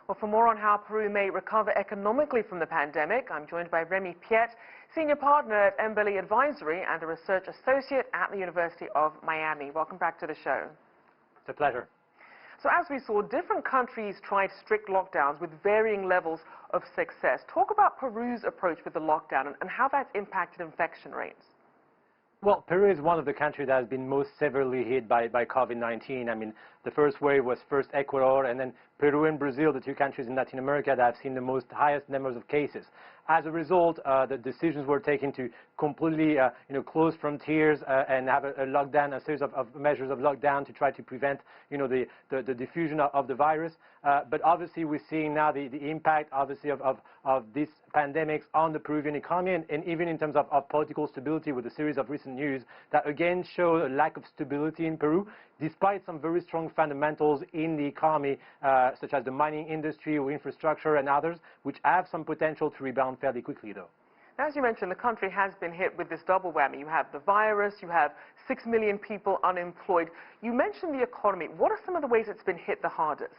Well, for more on how Peru may recover economically from the pandemic, I'm joined by Remi Piet, Senior Partner at Embellie Advisory and a Research Associate at the University of Miami. Welcome back to the show. It's a pleasure. So as we saw, different countries tried strict lockdowns with varying levels of success. Talk about Peru's approach with the lockdown and how that's impacted infection rates. Well, Peru is one of the countries that has been most severely hit by COVID-19. I mean, the first wave was first Ecuador, and then Peru and Brazil, the two countries in Latin America that have seen the highest numbers of cases. As a result, the decisions were taken to completely, close frontiers and have a lockdown, a series of measures of lockdown to try to prevent, the diffusion of the virus. But obviously, we're seeing now the impact, obviously, of these pandemics on the Peruvian economy, and even in terms of political stability, with a series of recent news that again show a lack of stability in Peru, despite some very strong fundamentals in the economy, such as the mining industry or infrastructure and others, which have some potential to rebound fairly quickly, though. As you mentioned, the country has been hit with this double whammy. You have the virus, you have 6 million people unemployed. You mentioned the economy. What are some of the ways it's been hit the hardest?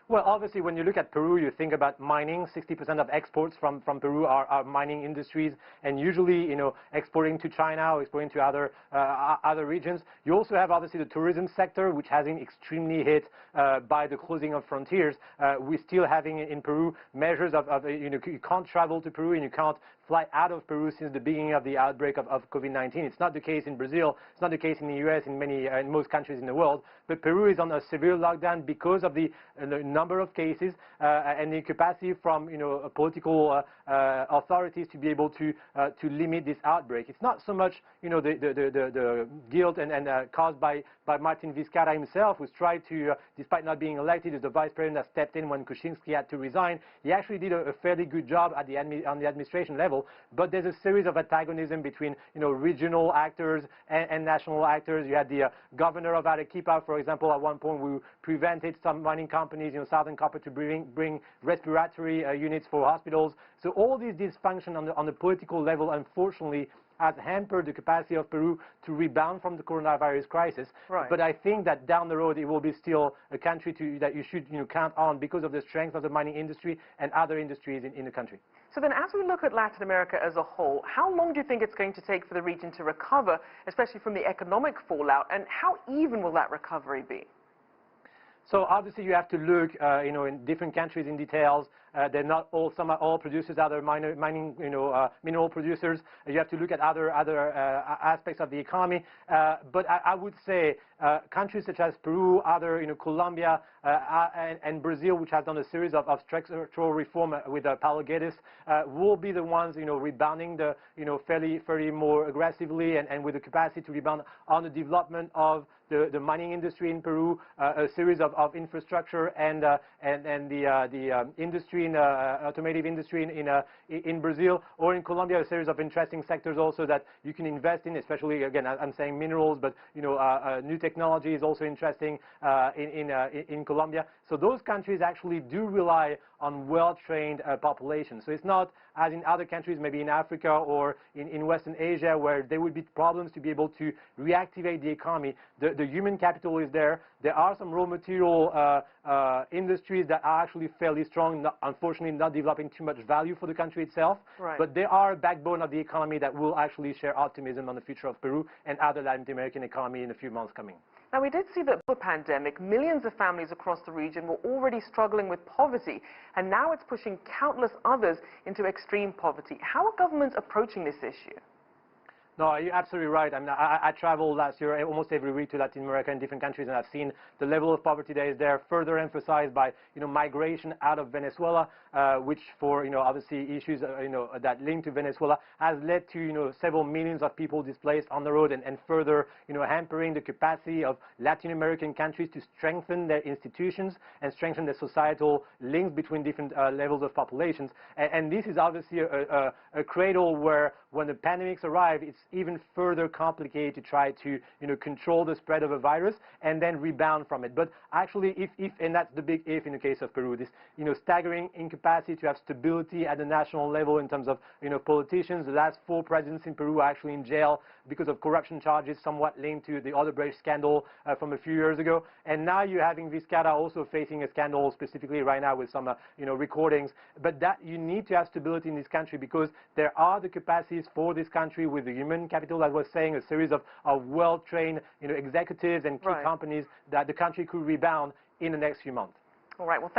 Well, obviously, when you look at Peru, you think about mining. 60% of exports from Peru are mining industries, and usually, exporting to China or exporting to other regions. You also have, obviously, the tourism sector, which has been extremely hit by the closing of frontiers. We're still having in Peru measures of you can't travel to Peru and you can't fly out of Peru since the beginning of the outbreak of COVID-19. It's not the case in Brazil. It's not the case in the U.S. in most countries in the world. But Peru is on a severe lockdown because of the number of cases and the capacity from political authorities to be able to limit this outbreak. It's not so much the guilt and caused by Martin Vizcarra himself, who's tried to, despite not being elected, as the vice president that stepped in when Kuczynski had to resign. He actually did a fairly good job at on the administration level. But there's a series of antagonism between regional actors and national actors. You had the governor of Arequipa, for example, at one point who prevented some mining companies, Southern Copper, to bring respiratory units for hospitals. So all these dysfunction on the political level, unfortunately, has hampered the capacity of Peru to rebound from the coronavirus crisis. Right. But I think that down the road it will be still a country that you should count on because of the strength of the mining industry and other industries in the country. So then as we look at Latin America as a whole, how long do you think it's going to take for the region to recover, especially from the economic fallout, and how even will that recovery be? So obviously you have to look, in different countries in details. They're not all. Some are all producers, other mining, mineral producers. You have to look at other aspects of the economy. But I would say countries such as Peru, Colombia, and Brazil, which has done a series of structural reform with Paulo Guedes, will be the ones, rebounding fairly more aggressively and with the capacity to rebound on the development of the mining industry in Peru, a series of infrastructure and the industry in automotive industry in Brazil, or in Colombia, a series of interesting sectors also that you can invest in, especially, again, I'm saying minerals, but new technology is also interesting in Colombia. So those countries actually do rely on well-trained populations. So it's not as in other countries, maybe in Africa or in Western Asia, where there would be problems to be able to reactivate the economy. The human capital is there. There are some raw material industries that are actually fairly strong, unfortunately not developing too much value for the country itself. Right. But they are a backbone of the economy that will actually share optimism on the future of Peru and other Latin American economy in a few months coming. Now, we did see that before the pandemic, millions of families across the region were already struggling with poverty, and now it's pushing countless others into extreme poverty. How are governments approaching this issue? No, you're absolutely right. I mean, I traveled last year almost every week to Latin America in different countries, and I've seen the level of poverty that is there, further emphasized by migration out of Venezuela, which for obviously issues that link to Venezuela has led to several millions of people displaced on the road, and further hampering the capacity of Latin American countries to strengthen their institutions and strengthen their societal links between different levels of populations. And this is obviously a cradle where, when the pandemics arrive, even further complicated to try to, control the spread of a virus and then rebound from it. But actually, if and that's the big if in the case of Peru, this, staggering incapacity to have stability at the national level in terms of, politicians. The last 4 presidents in Peru are actually in jail because of corruption charges, somewhat linked to the Odebrecht scandal from a few years ago. And now you're having Vizcarra also facing a scandal specifically right now with some, recordings. But that you need to have stability in this country because there are the capacities for this country with the human capital, as I was saying, a series of well-trained, executives and key companies that the country could rebound in the next few months. All right. Well,